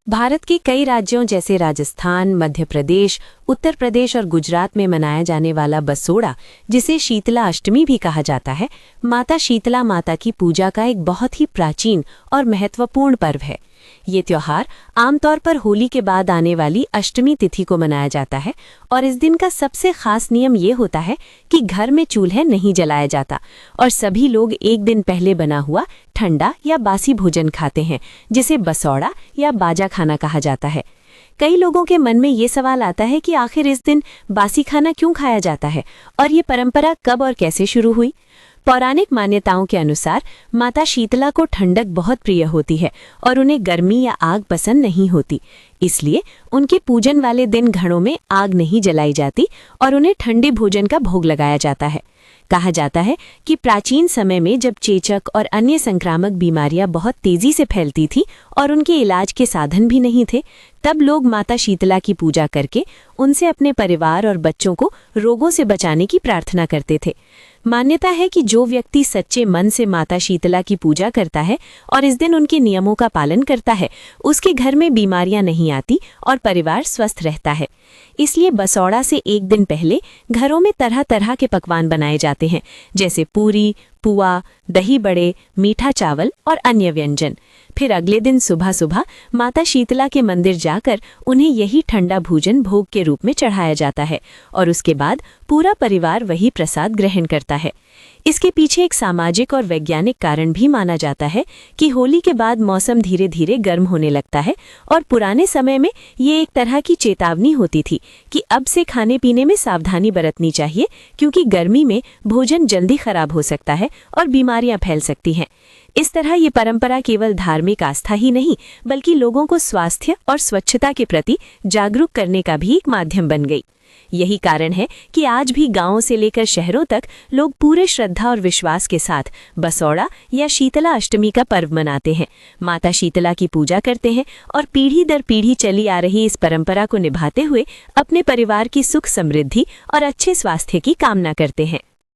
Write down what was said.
भारत के कई राज्यों जैसे राजस्थान, मध्य प्रदेश, उत्तर प्रदेश और गुजरात में मनाया जाने वाला बसोड़ा, जिसे शीतला अष्टमी भी कहा जाता है, माता शीतला माता की पूजा का एक बहुत ही प्राचीन और महत्वपूर्ण पर्व है। ये त्योहार आमतौर पर होली के बाद आने वाली अष्टमी तिथि को मनाया जाता है और इस दिन का सबसे खास नियम ये होता है कि घर में चूल्हे नहीं जलाया जाता और सभी लोग एक दिन पहले बना हुआ ठंडा या बासी भोजन खाते हैं, जिसे बसौड़ा या बाजा खाना कहा जाता है। कई लोगों के मन में ये सवाल आता है कि आखिर इस दिन बासी खाना क्यों खाया जाता है और ये परंपरा कब और कैसे शुरू हुई। पौराणिक मान्यताओं के अनुसार माता शीतला को ठंडक बहुत प्रिय होती है और उन्हें गर्मी या आग पसंद नहीं होती, इसलिए उनके पूजन वाले दिन घरों में आग नहीं जलाई जाती और उन्हें ठंडे भोजन का भोग लगाया जाता है। कहा जाता है कि प्राचीन समय में जब चेचक और अन्य संक्रामक बीमारियां बहुत तेजी से फैलती थीं और उनके इलाज के साधन भी नहीं थे, तब लोग माता शीतला की पूजा करके उनसे अपने परिवार और बच्चों को रोगों से बचाने की प्रार्थना करते थे। मान्यता है कि जो व्यक्ति सच्चे मन से माता शीतला की पूजा करता है और इस दिन उनके नियमों का पालन करता है, उसके घर में बीमारियां नहीं आती और परिवार स्वस्थ रहता है। इसलिए बसौड़ा से एक दिन पहले घरों में तरह तरह के पकवान बनाए जाते हैं, जैसे पूरी, पुआ, दही बड़े, मीठा चावल और अन्य व्यंजन। फिर अगले दिन सुबह सुबह माता शीतला के मंदिर जाकर उन्हें यही ठंडा भोजन भोग के रूप में चढ़ाया जाता है और उसके बाद पूरा परिवार वही प्रसाद ग्रहण करता है। इसके पीछे एक सामाजिक और वैज्ञानिक कारण भी माना जाता है कि होली के बाद मौसम धीरे धीरे गर्म होने लगता है और पुराने समय में ये एक तरह की चेतावनी होती थी कि अब से खाने पीने में सावधानी बरतनी चाहिए, क्योंकि गर्मी में भोजन जल्दी खराब हो सकता है और बीमारियां फैल सकती हैं। इस तरह ये परंपरा केवल धार्मिक आस्था ही नहीं, बल्कि लोगों को स्वास्थ्य और स्वच्छता के प्रति जागरूक करने का भी एक माध्यम बन गई। यही कारण है कि आज भी गांवों से लेकर शहरों तक लोग पूरे श्रद्धा और विश्वास के साथ बसौड़ा या शीतला अष्टमी का पर्व मनाते हैं, माता शीतला की पूजा करते हैं और पीढ़ी दर पीढ़ी चली आ रही इस परंपरा को निभाते हुए अपने परिवार की सुख समृद्धि और अच्छे स्वास्थ्य की कामना करते हैं।